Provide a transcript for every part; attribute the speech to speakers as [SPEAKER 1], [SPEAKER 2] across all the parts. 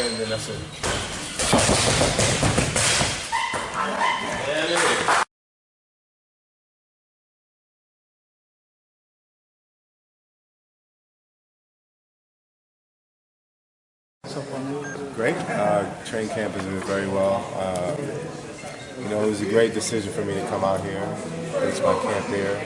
[SPEAKER 1] And then that's it. Great. Training camp has been very well. You know, it was a great decision for me to come out here. It's my camp here.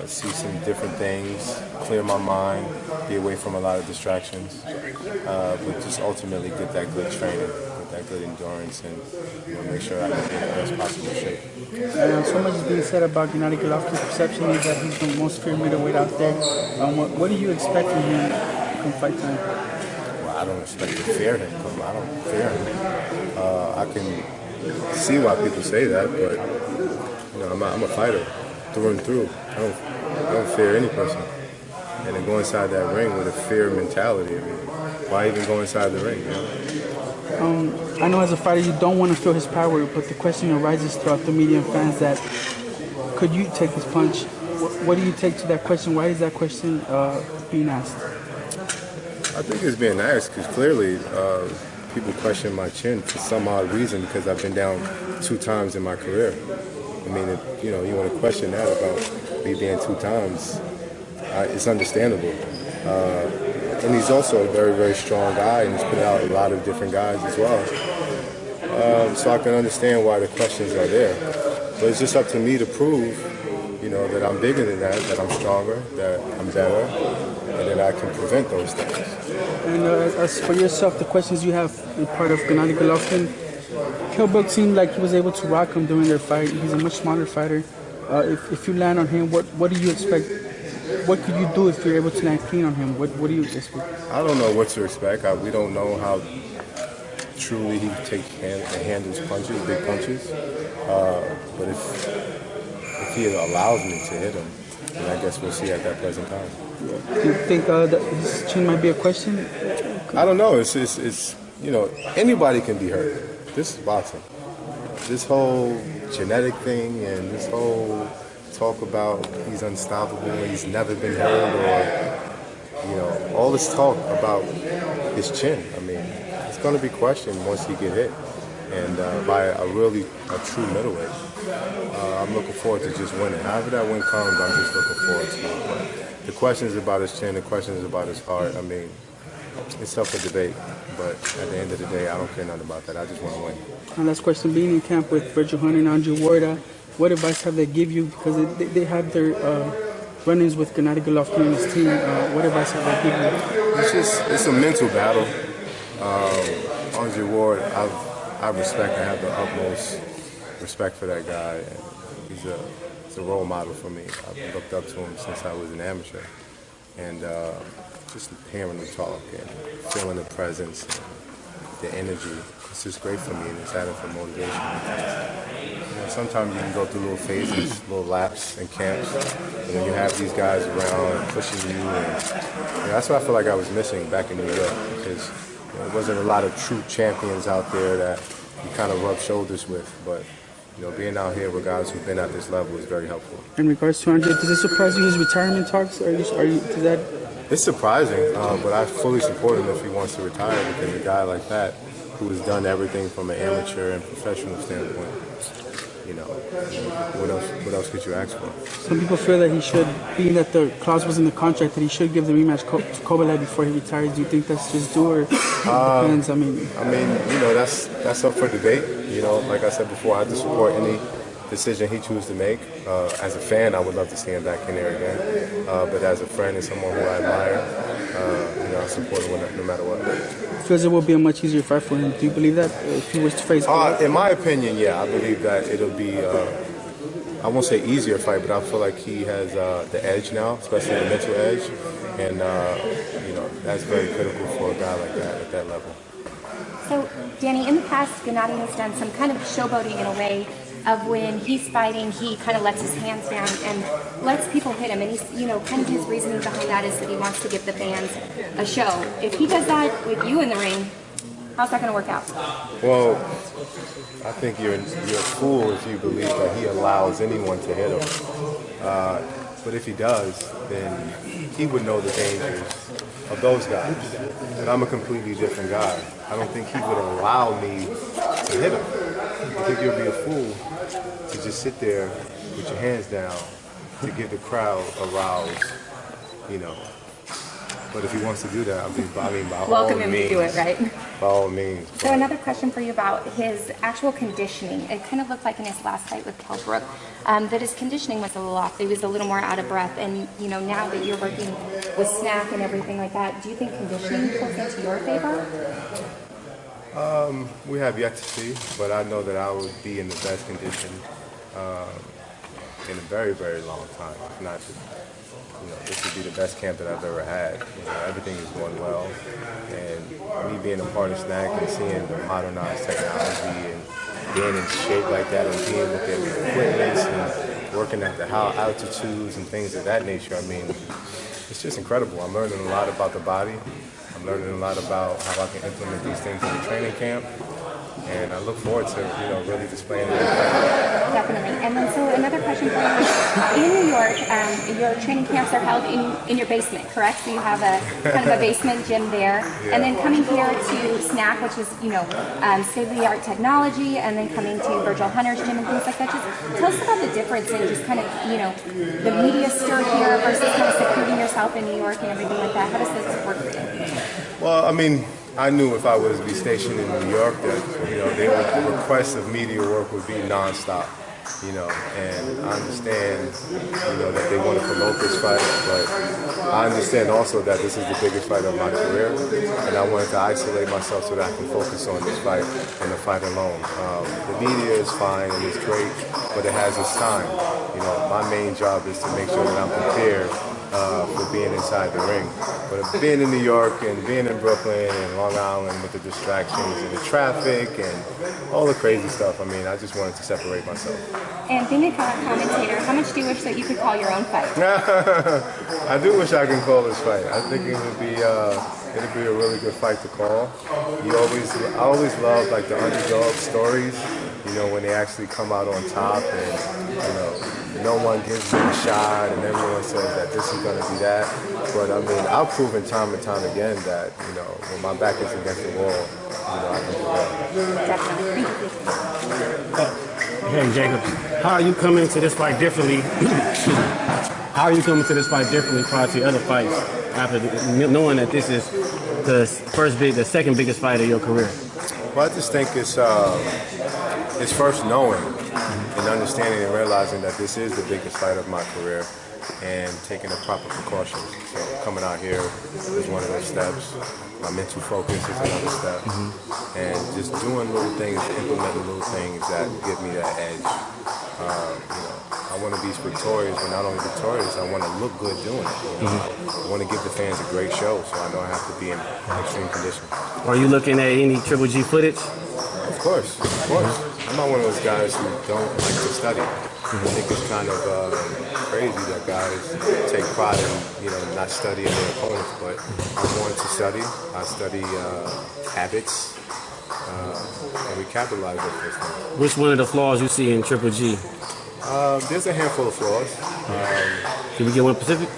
[SPEAKER 1] See some different things, clear my mind, be away from a lot of distractions, but just ultimately get that good training, get that good endurance, and make sure I can be in the best possible shape.
[SPEAKER 2] So much is being said about Gennady Golovkin's perception is that he's the most feared middleweight out there. What do you expect from him come fight time?
[SPEAKER 1] Well, I don't expect to fear him. I don't fear him. I can see why people say that, but I'm a fighter through and through. I don't fear any person. And then go inside that ring with a fear mentality. I mean, why even go inside the ring?
[SPEAKER 2] I know as a fighter you don't want to feel his power, but the question arises throughout the media and fans that could you take this punch? What do you take to that question? Why is that question being asked?
[SPEAKER 1] I think it's being asked because clearly people question my chin for some odd reason because I've been down 2 times in my career. I mean, if, you want to question that about me being 2 times, it's understandable. And he's also a very, very strong guy, and he's put out a lot of different guys as well. So I can understand why the questions are there. But it's just up to me to prove, that I'm bigger than that I'm stronger, that I'm better, and that I can prevent those things.
[SPEAKER 2] And as for yourself, the questions you have in part of Gennady Golovkin, Kilbrook seemed like he was able to rock him during their fight. He's a much smarter fighter. If you land on him, what do you expect? What could you do if you're able to land clean on him? What do you expect?
[SPEAKER 1] I don't know what to expect. We don't know how truly he handles punches, big punches. But if he allows me to hit him, then I guess we'll see at that present time.
[SPEAKER 2] Do you think that his chin might be a question?
[SPEAKER 1] I don't know. It's anybody can be hurt. This is boxing. This whole genetic thing and this whole talk about he's unstoppable, he's never been hurt, or all this talk about his chin. I mean, it's going to be questioned once he get hit, and by a true middleweight. I'm looking forward to just winning. However that win comes, I'm just looking forward to it. But the questions about his chin, the questions about his heart. I mean, it's up for debate, but at the end of the day, I don't care nothing about that. I just want to win.
[SPEAKER 2] And last question, being in camp with Virgil Hunter and Andre Ward, what advice have they give you? Because they have their run-ins with Gennady Golovkin and his team. What advice have they give you?
[SPEAKER 1] It's a mental battle. Andre Ward, I respect and have the utmost respect for that guy. And he's a role model for me. I've looked up to him since I was an amateur. And just hearing him talk and feeling the presence and the energy, it's just great for me, and it's added for motivation. Because, sometimes you can go through little phases, little laps in camps, and when you have these guys around and pushing you, and that's what I feel like I was missing back in New York, because there wasn't a lot of true champions out there that you kind of rub shoulders with, but being out here with guys who've been at this level is very helpful.
[SPEAKER 2] In regards to Andre, does it surprise you his retirement talks?
[SPEAKER 1] It's surprising, but I fully support him if he wants to retire, because a guy like that, who has done everything from an amateur and professional standpoint, what else could you ask for?
[SPEAKER 2] Some people feel that he should, being that the clause was in the contract, that he should give the rematch to Kovalev before he retires. Do you think that's just due, or depends? I mean,
[SPEAKER 1] that's up for debate. Like I said before, I have to support any decision he chooses to make. As a fan, I would love to see him back in there again. But as a friend and someone who I admire, I support him no matter what.
[SPEAKER 2] Feels it will be a much easier fight for him. Do you believe that if he was to face?
[SPEAKER 1] In my opinion, yeah, I believe that it'll be. I won't say easier fight, but I feel like he has the edge now, especially the mental edge, and that's very critical for a guy like that at that level.
[SPEAKER 3] So, Danny, in the past, Gennady has done some kind of showboating in a way of when he's fighting, he kind of lets his hands down and lets people hit him. And he's, kind of his reasoning behind that is that he wants to give the fans a show. If he does that with you in the ring, How's that going to work out?
[SPEAKER 1] Well, I think you're a fool if you believe that he allows anyone to hit him. But if he does, then he would know the dangers of those guys. And I'm a completely different guy. I don't think he would allow me to hit him. I think you'll be a fool to just sit there with your hands down to get the crowd aroused, you know. But if he wants to do that, I mean, by
[SPEAKER 3] Welcome
[SPEAKER 1] all
[SPEAKER 3] him
[SPEAKER 1] means,
[SPEAKER 3] to do it, right?
[SPEAKER 1] by all means.
[SPEAKER 3] So another question for you about his actual conditioning. It kind of looked like in his last fight with Kell Brook that his conditioning was a little off. He was a little more out of breath. And, you know, now that you're working with snack and everything like that, do you think conditioning plays into your favor?
[SPEAKER 1] We have yet to see, but I know that I would be in the best condition in a very, very long time. If not, you know, this would be the best camp that I've ever had. You know, everything is going well, and me being a part of Snack and seeing the modernized technology and being in shape like that and being with their equipment and working at the high altitudes and things of that nature, I mean, it's just incredible. I'm learning a lot about the body. I'm learning a lot about how I can implement these things in the training camp. And I look forward to, you know, really displaying it.
[SPEAKER 3] Definitely. And then so another question for you. In New York, your training camps are held in your basement, correct? So you have a kind of a basement gym there.
[SPEAKER 1] Yeah.
[SPEAKER 3] And then coming here to Snack, which is, you know, state-of-the-art technology, and then coming to Virgil Hunter's gym and things like that. Just tell us about the difference in just kind of, you know, the media stir here versus kind of secluding yourself in New York and everything like that. How does this work for you?
[SPEAKER 1] Well, I mean, I knew if I was to be stationed in New York that, you know, the request of media work would be nonstop, you know, and I understand, you know, that they want to promote this fight, but I understand also that this is the biggest fight of my career, and I wanted to isolate myself so that I can focus on this fight and the fight alone. The media is fine and it's great, but it has its time. You know, my main job is to make sure that I'm prepared for being inside the ring. But being in New York and being in Brooklyn and Long Island with the distractions and the traffic and all the crazy stuff, I mean, I just wanted to separate myself.
[SPEAKER 3] And being a commentator, how much do you wish that you could call your own fight?
[SPEAKER 1] I do wish I could call this fight. I think it'd be a really good fight to call. I always love like the underdog stories, you know, when they actually come out on top and, you know, no one gives them a shot and everyone says that this is going to be that. But I mean, I've proven time and time again that, you know, when my back is against the wall, you know, I can do that.
[SPEAKER 3] Definitely.
[SPEAKER 4] Hey, Jacob, how are you coming to this fight differently? How are you coming to this fight differently prior to other fights after knowing that this is the second biggest fight of your career?
[SPEAKER 1] Well, I just think it's first knowing and understanding and realizing that this is the biggest fight of my career and taking the proper precautions. So coming out here is one of those steps. My mental focus is another step. And just doing little things, implementing little things that give me that edge. You know, I want to be victorious, but not only victorious, I want to look good doing it. You know? I want to give the fans a great show, so I know I have to be in extreme condition.
[SPEAKER 4] Are you looking at any Triple G footage?
[SPEAKER 1] Of course, of course. I'm not one of those guys who don't like to study. I think it's kind of crazy that guys take pride in, you know, not studying their opponents, but I'm going to study. I study habits, and we capitalize on this thing.
[SPEAKER 4] Which one of the flaws you see in Triple G?
[SPEAKER 1] There's a handful of flaws.
[SPEAKER 4] Can we get one specific?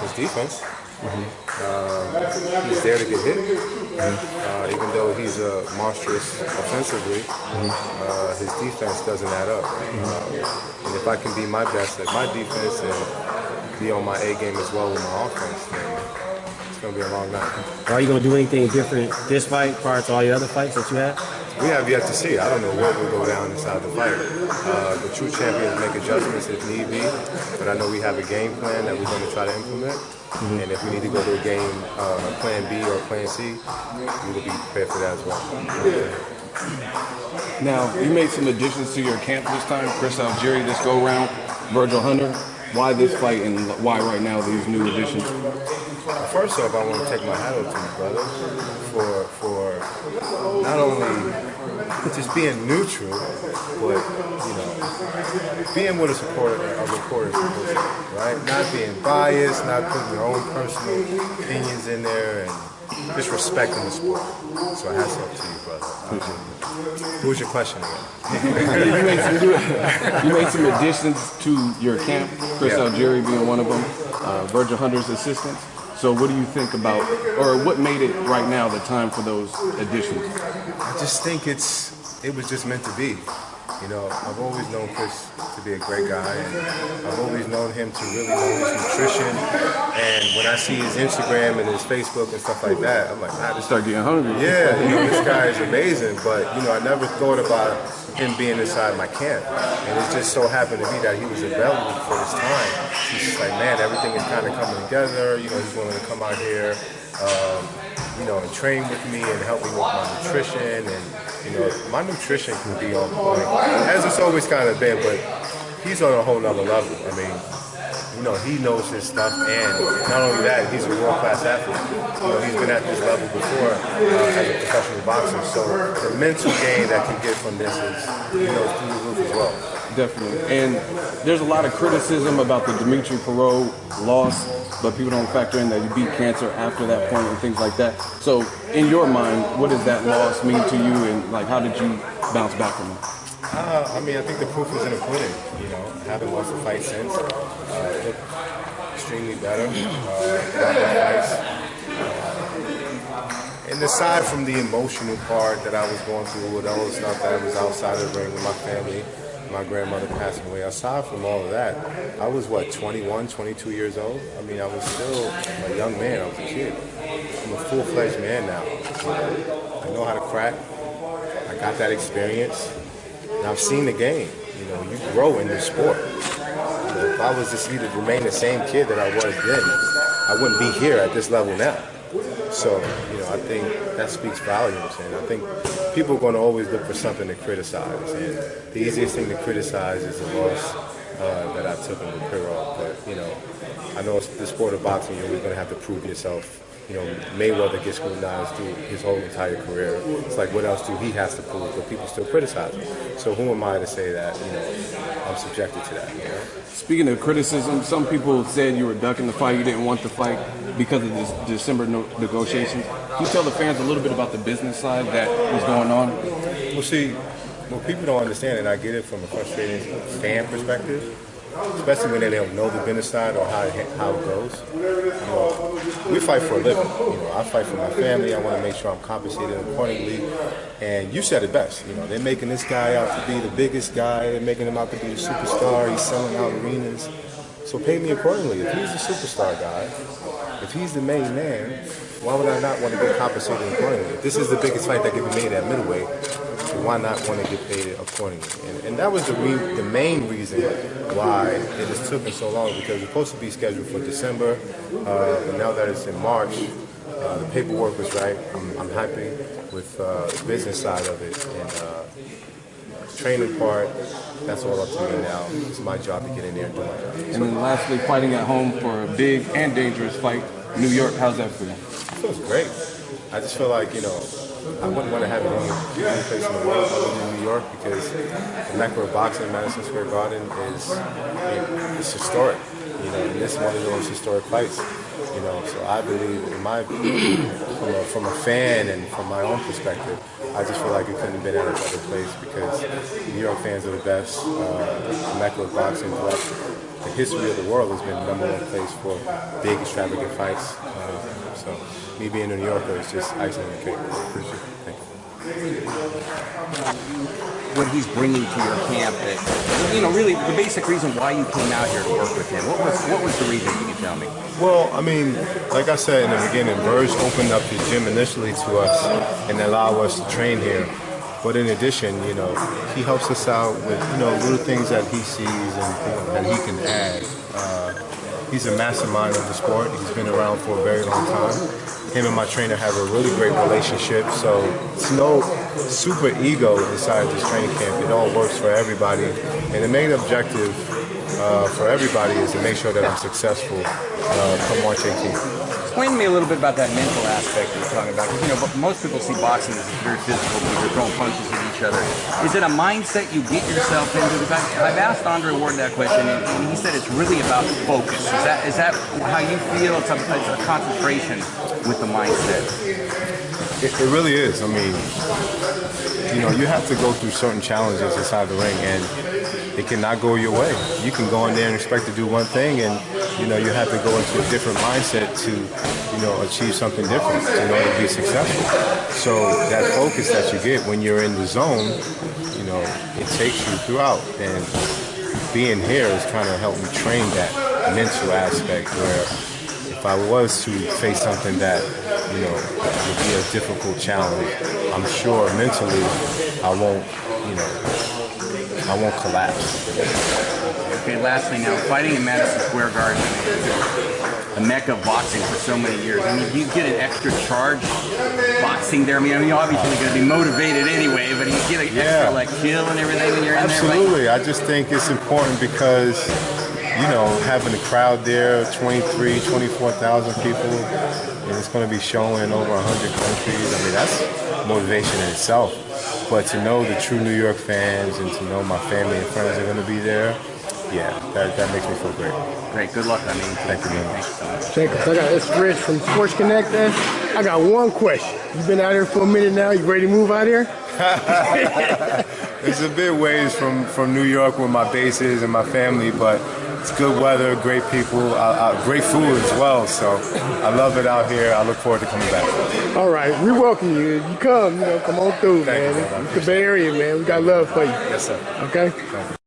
[SPEAKER 1] His defense. He's there to get hit. Even though he's monstrous offensively, his defense doesn't add up. And if I can be my best at my defense and be on my A game as well with my offense, then it's going to be a long night.
[SPEAKER 4] Are you going to do anything different this fight prior to all your other fights that you had?
[SPEAKER 1] We have yet to see. I don't know what will go down inside the fight. The true champions make adjustments if need be, but I know we have a game plan that we're going to try to implement. And if we need to go to a game, plan B or plan C, we will be prepared for that as well.
[SPEAKER 5] Now, you made some additions to your camp this time. Chris Algieri this go-round, Virgil Hunter. Why this fight and why right now these new additions?
[SPEAKER 1] First off, I want to take my hat off to you, brother, for not only just being neutral, but, you know, being what a reporter is supposed to be, right? Not being biased, not putting your own personal opinions in there, and just respecting the sport. So hats off to you, brother. What was your question again?
[SPEAKER 5] You made some additions to your camp, Chris Algieri being one of them, Virgil Hunter's assistant. So what do you think about, or what made it right now the time for those additions?
[SPEAKER 1] I just think it was just meant to be. You know, I've always known Chris to be a great guy, and I've always known him to really know his nutrition. And when I see his Instagram and his Facebook and stuff like that, I'm like,
[SPEAKER 5] I just start getting hungry.
[SPEAKER 1] Yeah, you know, this guy is amazing. But, you know, I never thought about him being inside my camp. And it just so happened to be that he was available for this time. He's just like, man, everything is kind of coming together. You know, he's willing to come out here, you know, and train with me and help me with my nutrition. And, you know, my nutrition can be on point, as it's always kind of been, but he's on a whole nother level. I mean, you know, he knows his stuff, and not only that, he's a world-class athlete. You know, he's been at this level before as a professional boxer, so the mental gain that can get from this is, you know, through the roof as well.
[SPEAKER 5] Definitely. And there's a lot of criticism about the Dimitri Perot loss, but people don't factor in that you beat cancer after that point and things like that. So in your mind, what does that loss mean to you, and like how did you bounce back from it?
[SPEAKER 1] I mean, I think the proof is in the pudding. You know, haven't lost a fight since. Looked extremely better. And aside from the emotional part that I was going through with all the stuff that was outside of the ring with my family, my grandmother passing away, aside from all of that, I was, 21, 22 years old? I mean, I was still a young man. I was a kid. I'm a full-fledged man now. I know how to crack. I got that experience. And I've seen the game. You know, you grow in the sport. You know, if I was to remain the same kid that I was then, I wouldn't be here at this level now. So, you know, I think that speaks volumes, and I think people are going to always look for something to criticize, and the easiest thing to criticize is the loss that I took in the Perot. But, you know, I know it's the sport of boxing, you're always going to have to prove yourself. You know, Mayweather gets scrutinized through his whole entire career. It's like, what else do he has to prove? But people still criticize him. So who am I to say that, you know, I'm subjected to that, you know?
[SPEAKER 5] Speaking of criticism, some people said you were ducking the fight, you didn't want the fight because of this December negotiations. Can you tell the fans a little bit about the business side that was going on?
[SPEAKER 1] Well, see, what people don't understand, and I get it from a frustrated fan perspective, especially when they don't know the business side or how it goes. You know, we fight for a living. You know, I fight for my family. I want to make sure I'm compensated accordingly. And you said it best. You know, they're making this guy out to be the biggest guy. They're making him out to be a superstar. He's selling out arenas. So pay me accordingly. If he's a superstar guy, if he's the main man, why would I not want to get compensated accordingly? If this is the biggest fight that can be made at middleweight, why not want to get paid accordingly? And that was the main reason why it has taken so long, because it's supposed to be scheduled for December, but now that it's in March, the paperwork was right. I'm happy with the business side of it, and the training part, that's all up to me now. It's my job to get in there and do my job.
[SPEAKER 5] And then lastly, fighting at home for a big and dangerous fight, New York, how's that feel?
[SPEAKER 1] It feels great. I just feel like, you know, I wouldn't want to have it any place in the world other than New York, because the Mecca of boxing, Madison Square Garden, it's historic. You know, and this is one of those historic fights. You know, so I believe, from a fan and from my own perspective, I just feel like it couldn't have been at another place, because New York fans are the best. The Mecca of boxing throughout the history of the world has been the number one place for big, extravagant fights. So me being a New Yorker is just icing on the cake. Thank you.
[SPEAKER 6] What he's bringing to your camp, that, you know, really the basic reason why you came out here to work with him. What was the reason? Can you tell me?
[SPEAKER 1] Well, I mean, like I said in the beginning, Verge opened up his gym initially to us and allowed us to train here. But in addition, you know, he helps us out with, you know, little things that he sees and that he can add. He's a mastermind of the sport. He's been around for a very long time. Him and my trainer have a really great relationship, so it's no super ego inside this training camp. It all works for everybody, and the main objective for everybody is to make sure that I'm successful come March 18th.
[SPEAKER 6] explain to me a little bit about that mental aspect that you're talking about. Because, you know, most people see boxing as very physical because you're throwing punches at each other. Is it a mindset you get yourself into? Because I've asked Andre Ward that question, and he said it's really about focus. Is that how you feel? It's a concentration with the mindset.
[SPEAKER 1] It really is. I mean, you know, you have to go through certain challenges inside the ring, and it cannot go your way. You can go in there and expect to do one thing, and you know, you have to go into a different mindset to, you know, achieve something different in order to be successful. So that focus that you get when you're in the zone, you know, it takes you throughout. And being here has kind of helped me train that mental aspect where if I was to face something that, you know, would be a difficult challenge, I'm sure mentally I won't collapse.
[SPEAKER 6] Okay, lastly now, fighting in Madison Square Garden, the mecca of boxing for so many years. I mean, do you get an extra charge boxing there? I mean, you're obviously going to be motivated anyway, but do you get an extra like chill and everything when you're in there?
[SPEAKER 1] Absolutely. I just think it's important because, you know, having a crowd there, 24,000 people, and it's going to be showing in over 100 countries. I mean, that's motivation in itself. But to know the true New York fans and to know my family and friends are going to be there, yeah, that makes me feel great.
[SPEAKER 6] Great. Good luck. I mean,
[SPEAKER 1] thank you very much.
[SPEAKER 7] Jacobs, it's Rich from Sportsconnectus. I got one question. You've been out here for a minute now. You ready to move out here?
[SPEAKER 1] It's a bit ways from New York where my base is and my family, but it's good weather, great people, great food as well. So I love it out here. I look forward to coming back.
[SPEAKER 7] All right, we welcome you. If you come, you know, come on through,
[SPEAKER 1] Thank
[SPEAKER 7] man.
[SPEAKER 1] you,
[SPEAKER 7] It's the Bay Area, man. We got love for you.
[SPEAKER 1] Yes, sir.
[SPEAKER 7] Okay?
[SPEAKER 1] Thank you.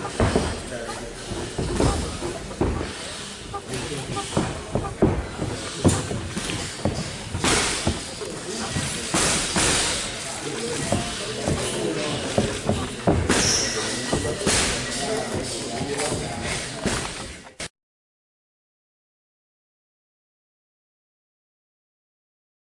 [SPEAKER 7] Thank you.